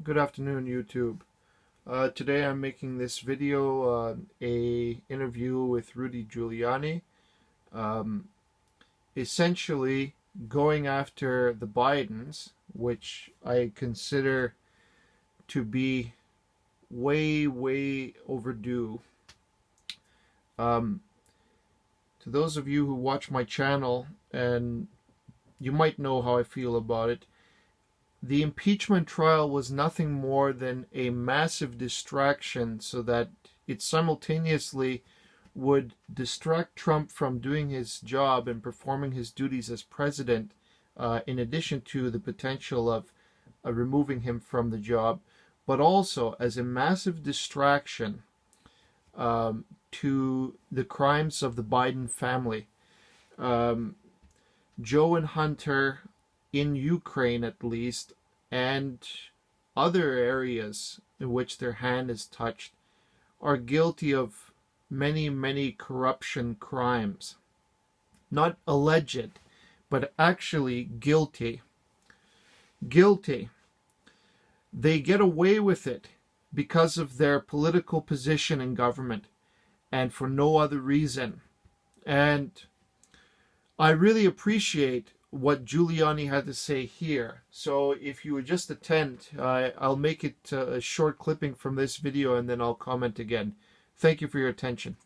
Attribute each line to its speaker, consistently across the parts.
Speaker 1: Good afternoon, YouTube. Today I'm making this video, a interview with Rudy Giuliani, um, essentially going after the Bidens, which I consider to be way overdue. To those of you who watch my channel, and you might know how I feel about it, the impeachment trial was nothing more than a massive distraction so that it simultaneously would distract Trump from doing his job and performing his duties as president, in addition to the potential of removing him from the job, but also as a massive distraction to the crimes of the Biden family. Joe and Hunter, in Ukraine at least, and other areas in which their hand is touched, are guilty of many corruption crimes. Not alleged, but actually guilty. Guilty. They get away with it because of their political position in government and for no other reason. And I really appreciate what Giuliani had to say here. So if you would just attend, I'll make it a short clipping from this video and then I'll comment again. Thank you for your attention.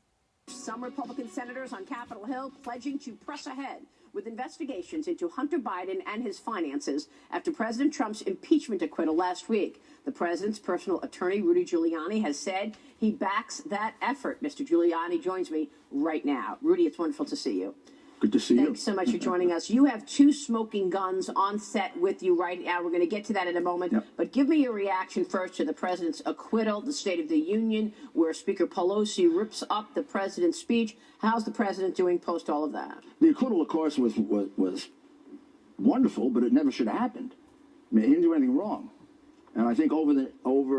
Speaker 2: Some Republican senators on Capitol Hill pledging to press ahead with investigations into Hunter Biden and his finances after President Trump's impeachment acquittal last week. The president's personal attorney, Rudy Giuliani, has said he backs that effort. Mr. Giuliani joins me right now. Rudy, it's wonderful to see you.
Speaker 3: Good to see you.
Speaker 2: Thanks so much for joining us. You have two smoking guns on set with you right now. We're going to get to that in a moment.
Speaker 3: Yep.
Speaker 2: But give me your reaction first to the president's acquittal, the State of the Union, where Speaker Pelosi rips up the president's speech. How's the president doing post all of that?
Speaker 3: The acquittal, of course, was wonderful, but it never should have happened. I mean, he didn't do anything wrong. And I think over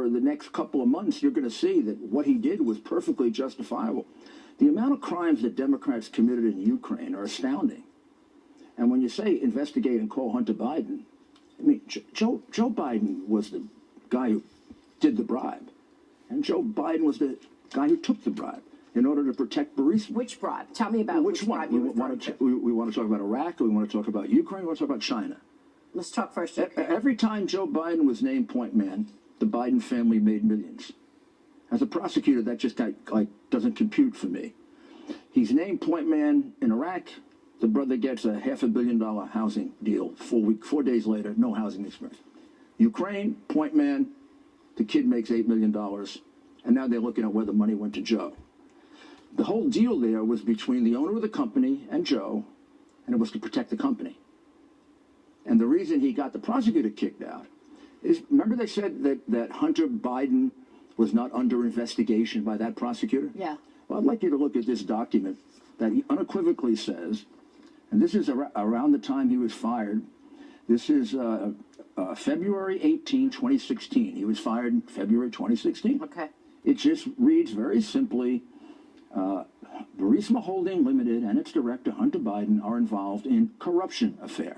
Speaker 3: the next couple of months, you're going to see that what he did was perfectly justifiable. The amount of crimes that Democrats committed in Ukraine are astounding. And when you say investigate and call Hunter Biden, I mean, Joe Biden was the guy who did the bribe. And Joe Biden was the guy who took the bribe in order to protect Burisma.
Speaker 2: Which bribe? Tell me about which
Speaker 3: one.
Speaker 2: bribe
Speaker 3: We
Speaker 2: you
Speaker 3: want to talk about Iraq, we want to talk about Ukraine, we want to talk about China.
Speaker 2: Let's talk first.
Speaker 3: Every time Joe Biden was named point man, the Biden family made millions. As a prosecutor, that just doesn't compute for me. He's named point man in Iraq. The brother gets a $500 million housing deal. 4 days later, no housing experience. Ukraine, point man, the kid makes $8 million. And now they're looking at where the money went to Joe. The whole deal there was between the owner of the company and Joe, and it was to protect the company. And the reason he got the prosecutor kicked out is, remember they said that Hunter Biden was not under investigation by that prosecutor?
Speaker 2: Yeah.
Speaker 3: Well, I'd like you to look at this document that he unequivocally says, and this is around the time he was fired. This is February 18, 2016. He was fired in February 2016.
Speaker 2: Okay.
Speaker 3: It just reads very simply, Burisma Holding Limited and its director, Hunter Biden, are involved in corruption affair.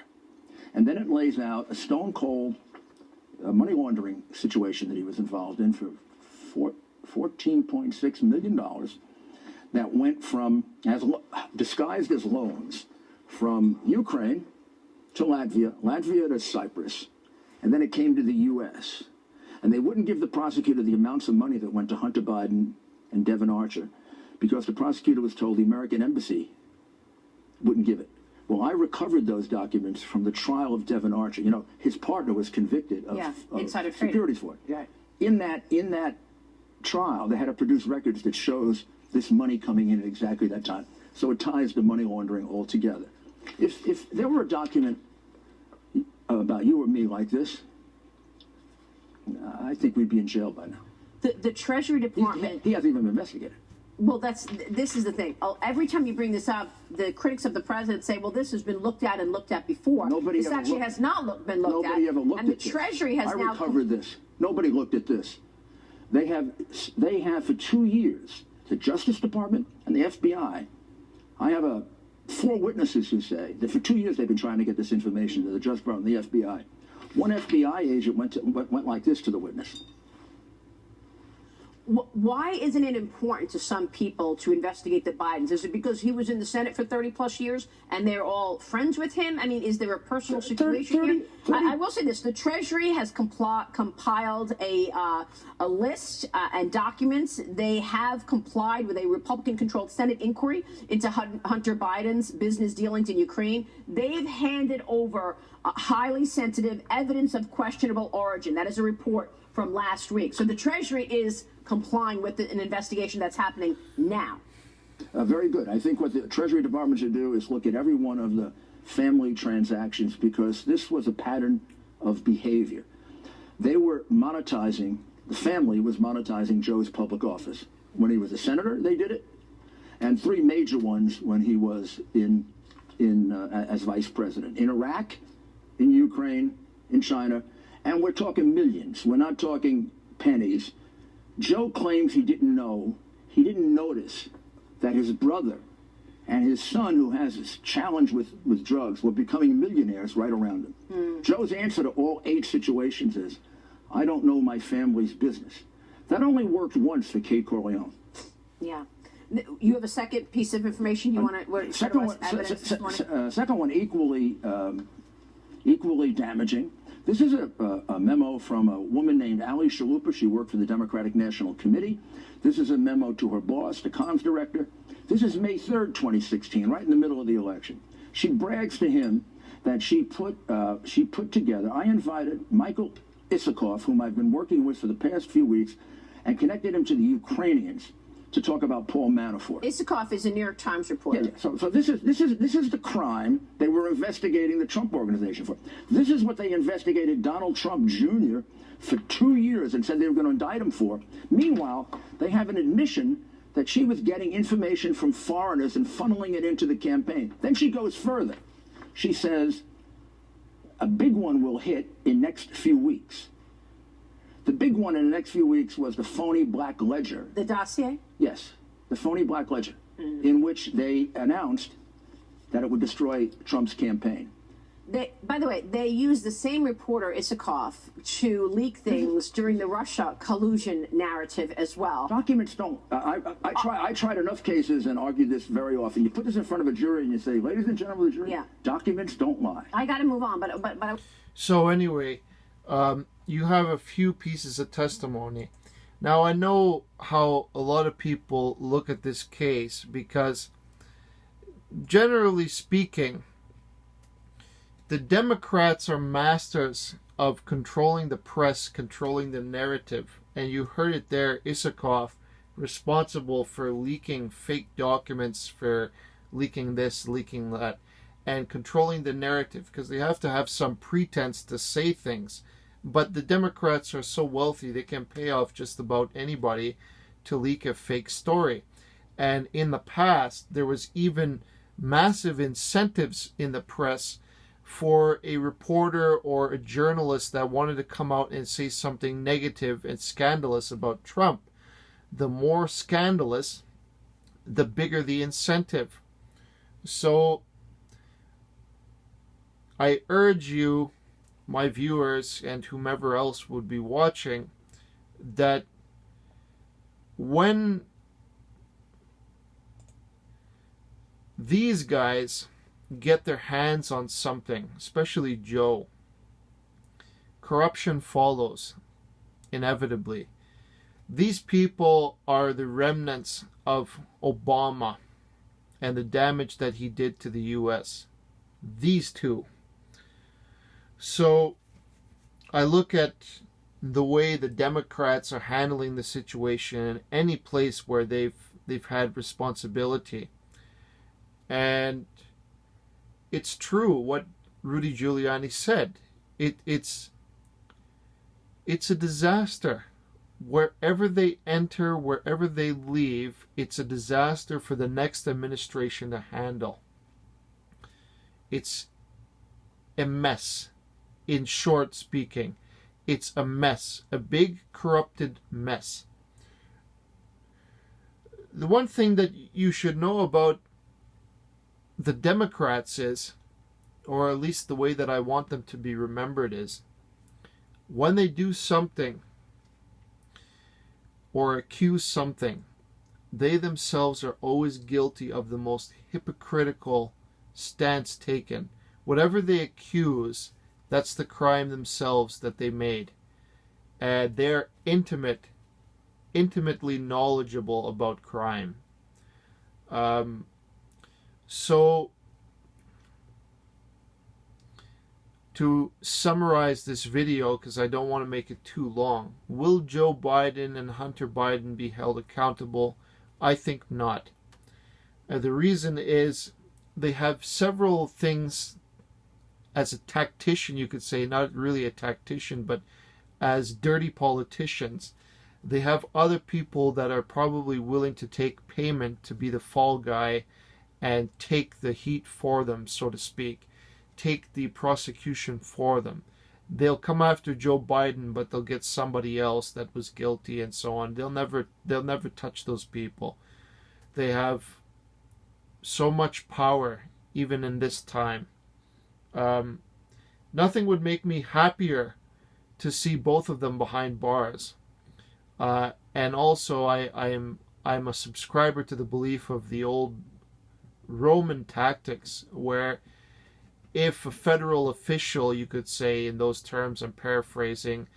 Speaker 3: And then it lays out a stone-cold money laundering situation that he was involved in for $14.6 million that went from, disguised as loans, from Ukraine to Latvia, Latvia to Cyprus, and then it came to the U.S. And they wouldn't give the prosecutor the amounts of money that went to Hunter Biden and Devon Archer because the prosecutor was told the American embassy wouldn't give it. Well, I recovered those documents from the trial of Devon Archer. You know, his partner was convicted of
Speaker 2: insider
Speaker 3: securities fraud.
Speaker 2: Yeah.
Speaker 3: In that trial, they had to produce records that shows this money coming in at exactly that time. So it ties the money laundering all together. If there were a document about you or me like this, I think we'd be in jail by now.
Speaker 2: The Treasury Department.
Speaker 3: He hasn't even been investigated.
Speaker 2: Well, this is the thing. Every time you bring this up, the critics of the president say, well, this has been looked at and looked at before.
Speaker 3: Nobody
Speaker 2: this actually has not been looked at.
Speaker 3: Nobody ever looked
Speaker 2: and
Speaker 3: at
Speaker 2: the
Speaker 3: this.
Speaker 2: Treasury has
Speaker 3: I
Speaker 2: now
Speaker 3: recovered this. Nobody looked at this. They have for 2 years, the Justice Department and the FBI. I have 4 witnesses who say that for 2 years they've been trying to get this information to the Justice Department and the FBI. One FBI agent went like this to the witness.
Speaker 2: Why isn't it important to some people to investigate the Bidens? Is it because he was in the Senate for 30 plus years and they're all friends with him? I mean, is there a personal situation here? I will say this. The Treasury has compiled a list and documents. They have complied with a Republican-controlled Senate inquiry into Hunter Biden's business dealings in Ukraine. They've handed over highly sensitive evidence of questionable origin. That is a report from last week. So the Treasury is complying with an investigation that's happening now.
Speaker 3: Very good. I think what the Treasury Department should do is look at every one of the family transactions, because this was a pattern of behavior. They were monetizing, the family was monetizing Joe's public office. When he was a senator, they did it, and three major ones when he was as vice president. In Iraq, in Ukraine, in China, and we're talking millions. We're not talking pennies. Joe claims he didn't notice that his brother and his son, who has this challenge with drugs, were becoming millionaires right around him. Joe's answer to all 8 situations is, I don't know my family's business. That only worked once for Kate Corleone.
Speaker 2: Yeah. You have a second piece of information you want to...
Speaker 3: Second one, equally damaging. This is a memo from a woman named Ali Chalupa. She worked for the Democratic National Committee. This is a memo to her boss, the comms director. This is May 3rd, 2016, right in the middle of the election. She brags to him that she put together, I invited Michael Isikoff, whom I've been working with for the past few weeks, and connected him to the Ukrainians to talk about Paul Manafort.
Speaker 2: Isikoff is a New York Times reporter.
Speaker 3: Yeah. So this is the crime they were investigating the Trump organization for. This is what they investigated Donald Trump Jr. for 2 years and said they were going to indict him for. Meanwhile, they have an admission that she was getting information from foreigners and funneling it into the campaign. Then she goes further. She says a big one will hit in next few weeks. The big one in the next few weeks was the phony Black Ledger.
Speaker 2: The dossier?
Speaker 3: Yes, the phony Black Ledger, in which they announced that it would destroy Trump's campaign.
Speaker 2: By the way, they used the same reporter, Isikoff, to leak things during the Russia collusion narrative as well.
Speaker 3: Documents don't... I tried enough cases and argued this very often. You put this in front of a jury and you say, ladies and gentlemen of the jury, documents don't lie.
Speaker 2: I got to move on, but
Speaker 1: So anyway... you have a few pieces of testimony. Now, I know how a lot of people look at this case because, generally speaking, the Democrats are masters of controlling the press, controlling the narrative. And you heard it there, Isikoff, responsible for leaking fake documents, for leaking this, leaking that, and controlling the narrative because they have to have some pretense to say things. But the Democrats are so wealthy, they can pay off just about anybody to leak a fake story. And in the past, there was even massive incentives in the press for a reporter or a journalist that wanted to come out and say something negative and scandalous about Trump. The more scandalous, the bigger the incentive. So I urge you, my viewers and whomever else would be watching, that when these guys get their hands on something, especially Joe, corruption follows inevitably. These people are the remnants of Obama and the damage that he did to the U.S. These two. So I look at the way the Democrats are handling the situation in any place where they've had responsibility. And it's true what Rudy Giuliani said. It's a disaster. Wherever they enter, wherever they leave, it's a disaster for the next administration to handle. It's a mess. In short speaking, it's a mess. A big corrupted mess. The one thing that you should know about the Democrats is, or at least the way that I want them to be remembered is, when they do something or accuse something, they themselves are always guilty of the most hypocritical stance taken. Whatever they accuse, that's the crime themselves that they made. And they're intimately knowledgeable about crime. So, to summarize this video, because I don't want to make it too long, will Joe Biden and Hunter Biden be held accountable? I think not. The reason is they have several things. As a tactician, you could say, not really a tactician, but as dirty politicians, they have other people that are probably willing to take payment to be the fall guy and take the heat for them, so to speak, take the prosecution for them. They'll come after Joe Biden, but they'll get somebody else that was guilty and so on. They'll never touch those people. They have so much power, even in this time. Nothing would make me happier to see both of them behind bars. And also, I'm a subscriber to the belief of the old Roman tactics, where if a federal official, you could say in those terms, I'm paraphrasing,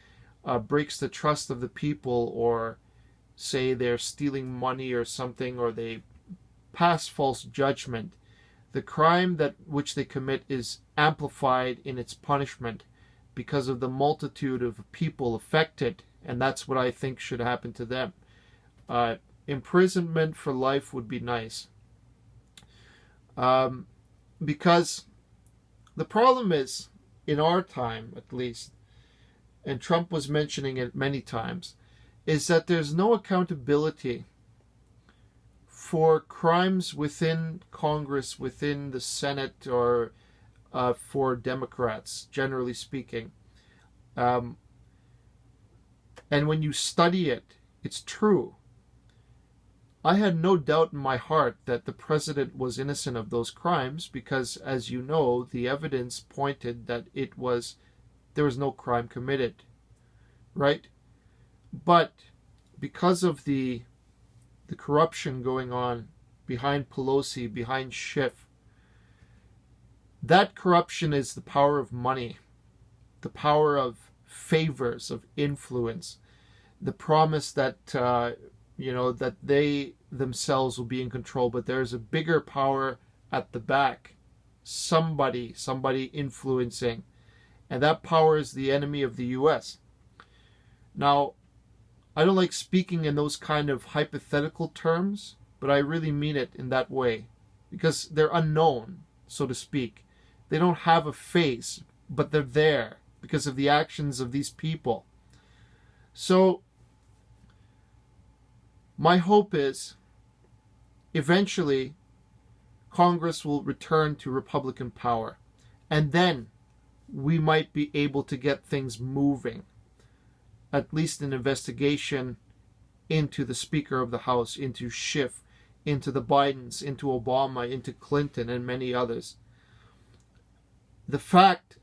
Speaker 1: breaks the trust of the people, or say they're stealing money or something, or they pass false judgment, the crime that which they commit is amplified in its punishment because of the multitude of people affected, and that's what I think should happen to them. Imprisonment for life would be nice. Because the problem is, in our time at least, and Trump was mentioning it many times, is that there's no accountability for crimes within Congress, within the Senate, or for Democrats, generally speaking. And when you study it, it's true. I had no doubt in my heart that the president was innocent of those crimes because, as you know, the evidence pointed that there was no crime committed, right? But because of the corruption going on behind Pelosi, behind Schiff, that corruption is the power of money, the power of favors, of influence, the promise that that they themselves will be in control, but there's a bigger power at the back, somebody influencing, and that power is the enemy of the U.S. Now, I don't like speaking in those kind of hypothetical terms, but I really mean it in that way, because they're unknown, so to speak. They don't have a face, but they're there because of the actions of these people. So, my hope is, eventually, Congress will return to Republican power, and then we might be able to get things moving, at least an investigation into the Speaker of the House, into Schiff, into the Bidens, into Obama, into Clinton, and many others. The fact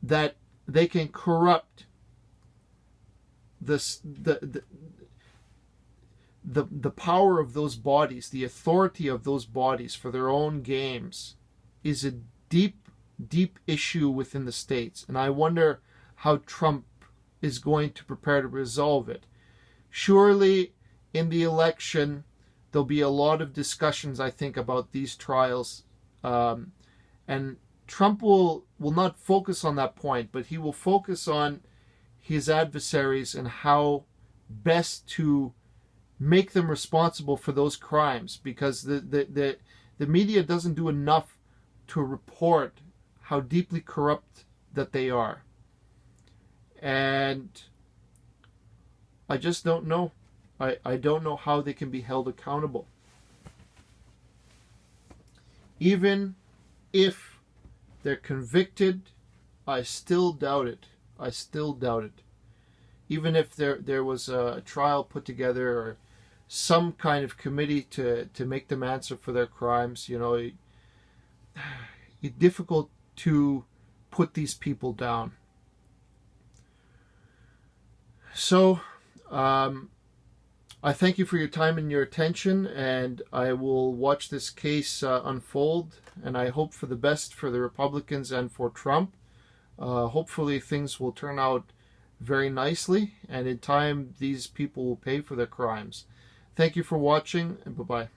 Speaker 1: that they can corrupt the power of those bodies, the authority of those bodies for their own games, is a deep issue within the states. And I wonder how Trump is going to prepare to resolve it. Surely in the election, there'll be a lot of discussions, I think, about these trials. And Trump will not focus on that point, but he will focus on his adversaries and how best to make them responsible for those crimes, because the media doesn't do enough to report how deeply corrupt that they are. And I just don't know. I don't know how they can be held accountable. Even if they're convicted, I still doubt it. Even if there was a trial put together or some kind of committee to make them answer for their crimes, it's difficult to put these people down. So, I thank you for your time and your attention, and I will watch this case unfold, and I hope for the best for the Republicans and for Trump. Hopefully things will turn out very nicely, and in time these people will pay for their crimes. Thank you for watching, and bye-bye.